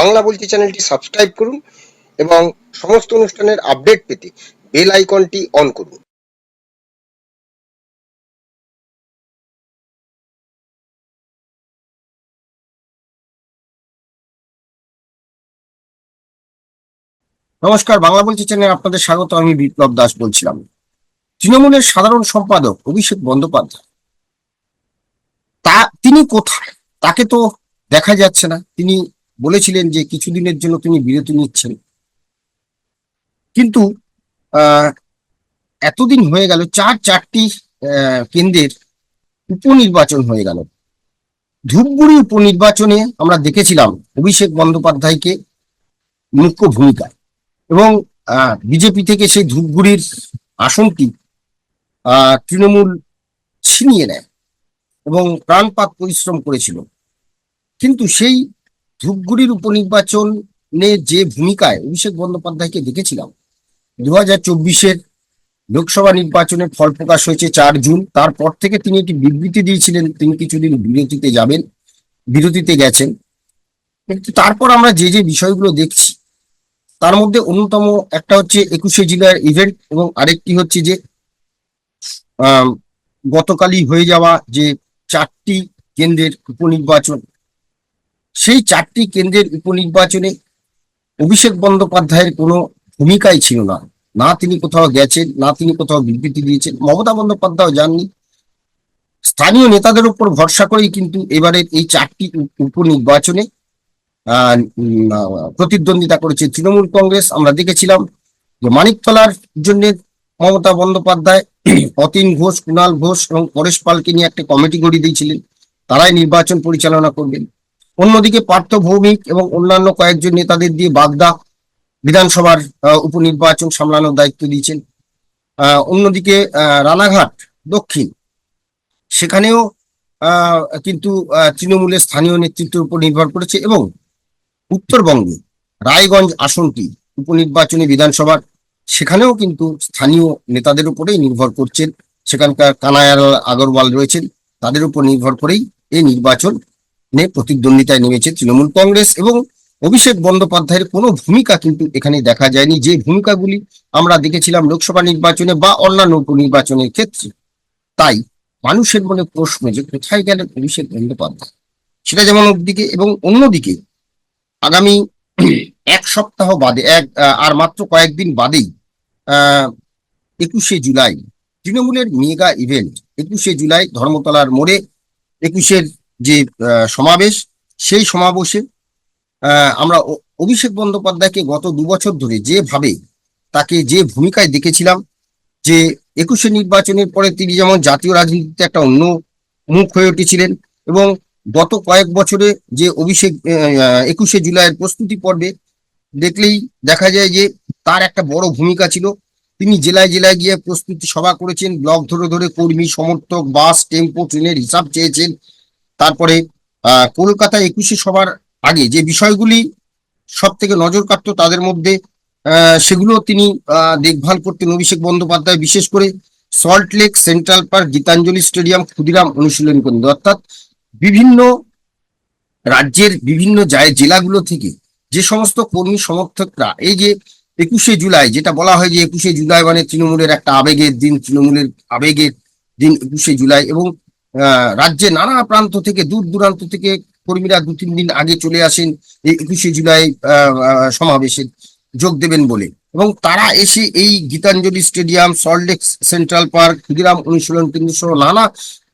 বাংলা বলছি চ্যানেলটি সাবস্ক্রাইব করুন এবং সমস্ত অনুষ্ঠানের আপডেট পেতে বেল আইকনটি অন করুন। নমস্কার, বাংলা বলছি চ্যানেলে আপনাদের স্বাগত। আমি বিপ্লব দাস বলছিলাম। তৃণমূলের সাধারণ সম্পাদক অভিষেক বন্দ্যোপাধ্যায় তিনি কোথায়? তাকে তো দেখা যাচ্ছে না। তিনি বলেছিলেন যে কিছুদিনের জন্য তিনি বিরতি নিচ্ছেন, কিন্তু আহ এতদিন হয়ে গেল, চারটি কেন্দ্রের উপনির্বাচন হয়ে গেল। ধূপগুড়ি উপনির্বাচনে আমরা দেখেছিলাম অভিষেক বন্দ্যোপাধ্যায়কে মুখ্য ভূমিকায়, এবং বিজেপি থেকে সেই ধূপগুড়ির আসনটি তৃণমূল ছিনিয়ে নেয় এবং প্রাণপাত পরিশ্রম করেছিল। কিন্তু সেই ধূপগুড়ির উপনির্বাচনে যে ভূমিকায় অভিষেক বন্দ্যোপাধ্যায়কে দেখেছিলাম, 2024-এর লোকসভা নির্বাচনে ফল প্রকাশ হয়েছে 4 জুন। তারপর থেকে তিনি একটি বিবৃতি দিয়েছিলেন তিনি কিছুদিন বিরতিতে গেছেন। কিন্তু তারপর আমরা যে যে বিষয়গুলো দেখছি, তার মধ্যে অন্যতম একটা হচ্ছে 21শে জুলাইয়ের ইভেন্ট, এবং আরেকটি হচ্ছে যে গতকালই হয়ে যাওয়া যে 4টি কেন্দ্রের উপনির্বাচন। সেই 4টি কেন্দ্রের উপনির্বাচনে অভিষেক বন্দ্যোপাধ্যায়ের কোনো ভূমিকাই ছিল না। না তিনি কোথাও গেছেন, না তিনি কোথাও বিবৃতি দিয়েছেন। মমতা বন্দ্যোপাধ্যায় যাননি। স্থানীয় নেতাদের উপর ভরসা করেই কিন্তু এবারের এই 4টি উপনির্বাচনে প্রতিদ্বন্দ্বিতা করেছে তৃণমূল কংগ্রেস। আমরা দেখেছিলাম যে মানিকতলার জন্য মমতা বন্দ্যোপাধ্যায় অতীন ঘোষ, কুণাল ঘোষ এবং পরেশ পালকে নিয়ে একটা কমিটি গড়িয়ে দিয়েছিলেন, তারাই নির্বাচন পরিচালনা করবেন। অন্যদিকে পার্থ ভৌমিক এবং অন্যান্য কয়েকজন নেতাদের দিয়ে বাগদা বিধানসভার উপনির্বাচন সামলানোর দায়িত্ব দিয়েছেন। অন্যদিকে রানাঘাট দক্ষিণ, সেখানেও কিন্তু তৃণমূলের স্থানীয় নেতৃত্বের উপর নির্ভর করেছে। এবং উত্তরবঙ্গে রায়গঞ্জ আসনটি উপনির্বাচনী বিধানসভার, সেখানেও কিন্তু স্থানীয় নেতাদের উপরেই নির্ভর করছেন। সেখানকার কানায়ালাল আগরওয়াল রয়েছেন, তাদের উপর নির্ভর করেই এই নির্বাচনে প্রতিদ্বন্দ্বিতায় নেমেছে তৃণমূল কংগ্রেস। এবং অভিষেক বন্দ্যোপাধ্যায়ের কোনো ভূমিকা কিন্তু এখানে দেখা যায়নি, যে ভূমিকাগুলি আমরা দেখেছিলাম লোকসভা নির্বাচনে বা অন্যান্য উপনির্বাচনের ক্ষেত্রে। তাই মানুষের মনে প্রশ্ন যে কোথায় গেলেন অভিষেক বন্দ্যোপাধ্যায়, সেটা যেমন একদিকে, এবং অন্যদিকে আগামী 1 সপ্তাহ বাদে আর মাত্র কয়েকদিন বাদেই 21শে জুলাই তৃণমূলের মেগা ইভেন্ট। 21শে জুলাই ধর্মতলার মোড়ে 21-এর যে সমাবেশ, সেই সমাবেশে আমরা অভিষেক বন্দ্যোপাধ্যায়কে গত 2 বছর ধরে যেভাবে তাকে যে ভূমিকায় দেখেছিলাম, যে 21শে নির্বাচনের পরে তিনি যেমন জাতীয় রাজনীতিতে একটা অন্য মুখ হয়ে উঠেছিলেন, এবং গত কয়েক বছরে যে অভিষেক 21শে জুলাইয়ের প্রস্তুতি পর্বে দেখলেই দেখা যায় যে তার একটা বড় ভূমিকা ছিল। তিনি জেলায় জেলায় গিয়ে প্রস্তুতি সভা করেছেন, ব্লক ধরে ধরে কর্মী সমর্থক, বাস, টেম্পো, ট্রেনের হিসাব চেয়েছেন। তারপরে কলকাতায় 21শে সভার আগে যে বিষয়গুলি সব থেকে নজর কাটতো তাদের মধ্যে সেগুলো তিনি দেখভাল করতেন অভিষেক বন্দ্যোপাধ্যায়। বিশেষ করে Salt Lake, central park, Gitanjali stadium, Khudiram অনুশীলন কেন্দ্র, অর্থাৎ বিভিন্ন রাজ্যের বিভিন্ন জেলাগুলো থেকে যে সমস্ত কর্মী সমর্থকরা এই যে 21শে জুলাই, যেটা বলা হয় যে 21শে জুলাই মানে তৃণমূলের একটা আবেগের দিন, তৃণমূলের আবেগের দিন 21শে জুলাই, এবং রাজ্যে নানা প্রান্ত থেকে, দূর দূরান্ত থেকে কর্মীরা 2-3 দিন আগে চলে আসেন এই 21শে জুলাই সমাবেশে যোগ দেবেন বলে। এবং তারা এসে এই Gitanjali stadium, Salt Lake central park, Khudiram অনুশীলন কেন্দ্র সহ নানা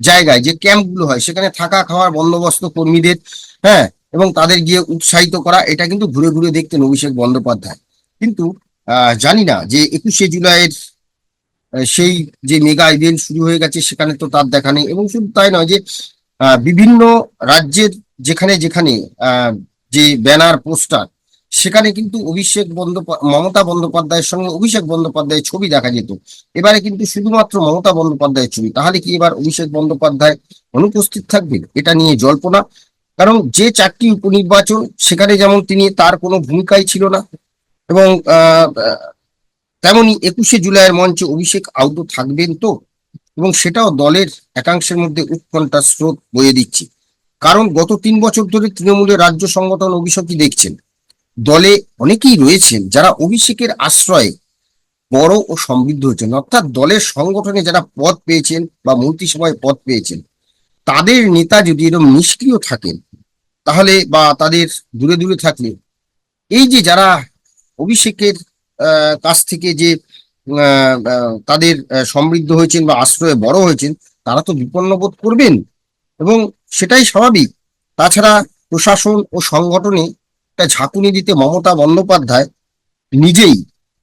জায়গায় যে ক্যাম্পগুলো হয়, সেখানে থাকা খাওয়ার বন্দোবস্ত কর্মীদের, হ্যাঁ, এবং তাদের গিয়ে উৎসাহিত করা, এটা কিন্তু ঘুরে ঘুরে দেখতেন অভিষেক বন্দ্যোপাধ্যায়। কিন্তু জানি না যে 21শে জুলাইয়ের সেই যে মেগা ইভেন্ট শুরু হয়ে গেছে, সেখানে তো তার দেখা নেই। এবং শুধু তাই নয়, যে বিভিন্ন রাজ্যের যেখানে যেখানে যে ব্যানার, পোস্টার, সেখানে কিন্তু মমতা বন্দ্যোপাধ্যায়ের সঙ্গে অভিষেক বন্দ্যোপাধ্যায়ের ছবি দেখা যেত। এবারে কিন্তু শুধুমাত্র মমতা বন্দ্যোপাধ্যায়ের ছবি। তাহলে কি এবার অভিষেক বন্দ্যোপাধ্যায় অনুপস্থিত থাকবেন? এটা নিয়ে জল্পনা। কারণ যে 4টি উপনির্বাচন, সেখানে যেমন তার কোনো ভূমিকাই ছিল না, এবং তেমনি 21শে জুলাইয়ের মঞ্চে অভিষেক আদৌ থাকবেন তো? এবং সেটাও দলের একাংশের মধ্যে উৎকণ্ঠার স্রোত বয়ে দিচ্ছে। কারণ গত 3 বছর ধরে তৃণমূলের রাজ্য সংগঠন অভিষেকই দেখছেন দলে অনেকেই রয়েছেন যারা অভিষেকের আশ্রয়ে বড় ও সমৃদ্ধ হয়েছেন, অর্থাৎ দলের সংগঠনে যারা পদ পেয়েছেন বা মন্ত্রিসভায় পদ পেয়েছেন, তাদের নেতা যদি এরকম নিষ্ক্রিয় থাকেন তাহলে বা তাদের দূরে দূরে থাকলে এই যে যারা অভিষেকের কাছ থেকে যে তাদের সমৃদ্ধ হয়েছেন বা আশ্রয়ে বড় হয়েছেন, তারা তো বিপন্ন বোধ করবেন এবং সেটাই স্বাভাবিক। তাছাড়া প্রশাসন ও সংগঠনে একটা ঝাঁকুনি দিতে মমতা বন্দ্যোপাধ্যায় নিজেই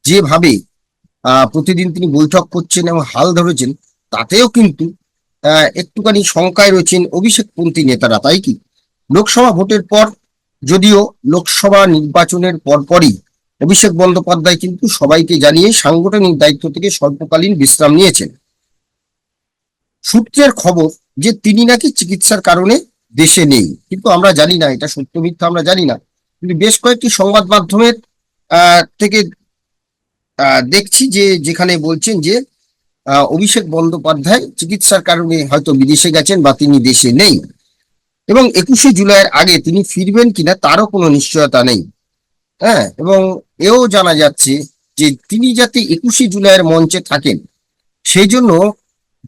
যেভাবে প্রতিদিন তিনি বৈঠক করছেন এবং হাল ধরেছেন, তাতেও কিন্তু একটুখানি শঙ্কায় রয়েছেন অভিষেকপন্থী নেতারা, তাই কি? লোকসভা ভোটের পর, যদিও লোকসভা নির্বাচনের পরপরই অভিষেক বন্দ্যোপাধ্যায় কিন্তু সবাইকে জানিয়ে সাংগঠনিক দায়িত্ব থেকে স্বল্পকালীন বিশ্রাম নিয়েছেন। সূত্রের খবর যে তিনি নাকি চিকিৎসার কারণে দেশে নেই, কিন্তু আমরা জানি না এটা সত্য মিথ্যা, আমরা জানি না। কিন্তু বেশ কয়েকটি সংবাদ মাধ্যমের থেকে দেখছি যে যেখানে বলছেন যে অভিষেক বন্দ্যোপাধ্যায় চিকিৎসার কারণে হয়তো বিদেশে গেছেন বা তিনি দেশে নেই এবং 21শে জুলাইয়ের আগে তিনি ফিরবেন কিনা তারও কোনো নিশ্চয়তা নেই। হ্যাঁ, এবং এও জানা যাচ্ছে যে তিনি যাতে 21শে জুলাইয়ের মঞ্চে থাকেন সেই জন্য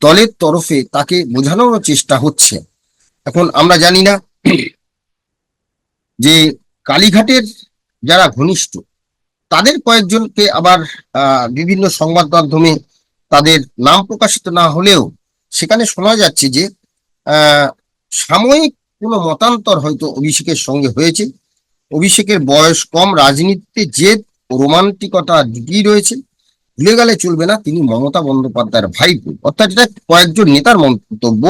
দলের তরফে তাকে বোঝানোর চেষ্টা হচ্ছে। এখন আমরা জানি না যে কালীঘাটের যারা ঘনিষ্ঠ তাদের কয়েকজনকে আবার বিভিন্ন সংবাদ মাধ্যমে তাদের নাম প্রকাশিত না হলেও সেখানে শোনা যাচ্ছে যে আহ সাময়িক কোনো মতান্তর হয়তো অভিষেকের সঙ্গে হয়েছে। অভিষেকের বয়স কম, রাজনীতিতে জেদ ও রোমান্টিকতা ঢুকিয়ে রয়েছে, ভুলে গেলে চলবে না তিনি মমতা বন্দ্যোপাধ্যায়ের ভাইপো, অর্থাৎ এটা কয়েকজন নেতার মন্তব্য।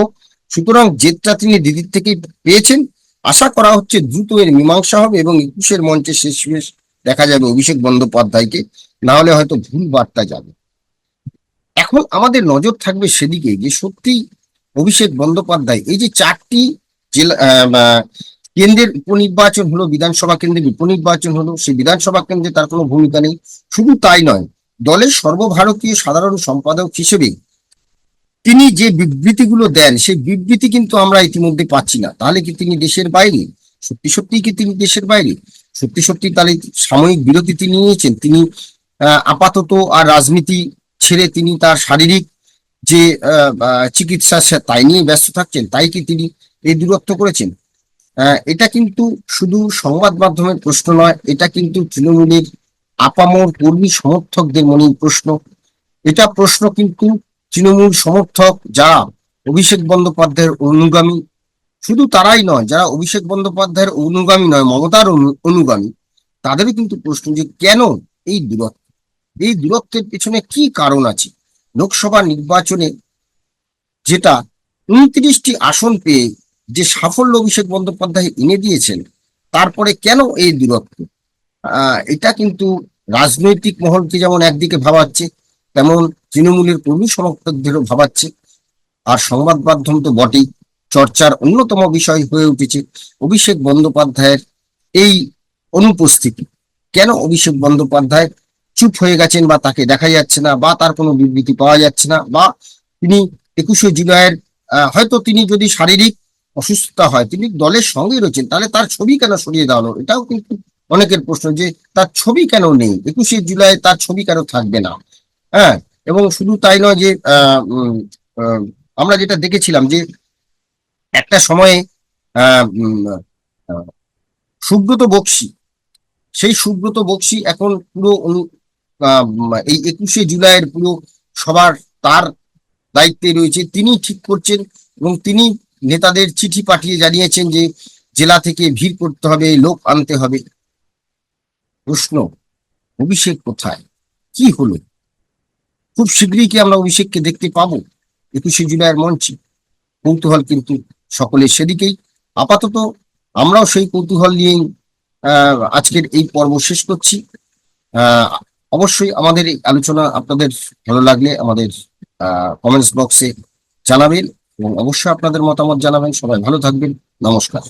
সুতরাং জেদটা তিনি দিদির থেকে পেয়েছেন। আশা করা হচ্ছে দ্রুত এর মীমাংসা হবে এবং 21এর মঞ্চে শেষমেশ দেখা যাবে অভিষেক বন্দ্যোপাধ্যায়কে, না হলে হয়তো ভুল বার্তা যাবে। এখন আমাদের নজর থাকবে সেদিকে যে সত্যি অভিষেক বন্দ্যোপাধ্যায় এই যে 4টি জেলা কেন্দ্রের উপনির্বাচন হলো, বিধানসভা কেন্দ্রের উপনির্বাচন হলো, সেই বিধানসভা কেন্দ্রে তার কোনো ভূমিকা নেই। শুধু তাই নয়, দলের সর্বভারতীয় সাধারণ সম্পাদক হিসেবে তিনি যে বিবৃতিগুলো দেন সেই বিবৃতি কিন্তু আমরা ইতিমধ্যে পাচ্ছি না। তাহলে কি তিনি দেশের বাইরে? সত্যি সত্যি কি তিনি দেশের বাইরে? সত্যি সত্যি তাহলে সাময়িক বিরতি তিনি নিয়েছেন? তিনি আপাতত আর রাজনীতি ছেড়ে তিনি তার শারীরিক যে চিকিৎসা তাই নিয়ে ব্যস্ত থাকছেন, তাই কি তিনি এই দূরত্ব করেছেন? এটা কিন্তু শুধু সংবাদ মাধ্যমের প্রশ্ন নয়, এটা কিন্তু তৃণমূলের আপামর কর্মী সমর্থকদের মনে প্রশ্ন। এটা প্রশ্ন কিন্তু তৃণমূল সমর্থক যারা অভিষেক বন্দ্যোপাধ্যায়ের অনুগামী, শুধু তারাই নয়, যারা অভিষেক বন্দ্যোপাধ্যায়ের অনুগামী নয়, মমতার অনুগামী, তাদেরও কিন্তু প্রশ্ন যে কেন এই দূরত্ব, এই দূরত্বের পেছনে কি কারণ আছে? লোকসভা নির্বাচনে যেটা 29টি আসন পেয়ে যে সাফল্য অভিষেক বন্দ্যোপাধ্যায় এনে দিয়েছেন, তারপরে কেন এই দূরত্ব? এটা কিন্তু রাজনৈতিক মহলকে যেমন একদিকে ভাবাচ্ছে, তেমন তৃণমূলের কর্মী সমর্থকদেরও ভাবাচ্ছে। আর সংবাদ মাধ্যম তো বটেই, চর্চার অন্যতম বিষয় হয়ে উঠেছে অভিষেক বন্দ্যোপাধ্যায়ের এই অনুপস্থিতি। কেন অভিষেক বন্দ্যোপাধ্যায় চুপ হয়ে গেছেন বা তাকে দেখা যাচ্ছে না বা তার কোনো বিবৃতি পাওয়া যাচ্ছে না, বা তিনি 21শে জুলাইয়ের হয়তো তিনি যদি শারীরিক অসুস্থতা হয়, তিনি দলের সঙ্গে রয়েছেন, তাহলে তার ছবি কেন সরিয়ে দেওয়া হলো? এটাও কিন্তু অনেকের প্রশ্ন যে তার ছবি কেন নেই, 21শে জুলাই তার ছবি কেন থাকবে না? হ্যাঁ, এবং শুধু তাই নয় যে আমরা যেটা দেখেছিলাম যে একটা সময়ে আহ সুব্রত বক্সী, সেই সুব্রত বক্সী এখন পুরো এই 21শে জুলাইয়ের পুরো সবার তার দায়িত্বে রয়েছে, তিনি ঠিক করছেন এবং তিনি নেতাদের চিঠি পাঠিয়ে জানিয়েছেন যে জেলা থেকে ভিড় করতে হবে, লোক আনতে হবে। প্রশ্ন, অভিষেক কোথায়? কি হলো? খুব শীঘ্রই কি আমরা অভিষেককে দেখতে পাবো 21শে জুলাইয়ের মঞ্চে? কৌতূহল কিন্তু সকলের সেদিকেই। আপাতত আমরাও সেই কৌতূহল নিয়েই আজকের এই পর্ব শেষ করছি। অবশ্যই আমাদের এই আলোচনা আপনাদের ভালো লাগলে আমাদের কমেন্টস বক্সে জানাবেন এবং অবশ্যই আপনাদের মতামত জানাবেন। সবাই ভালো থাকবেন। নমস্কার।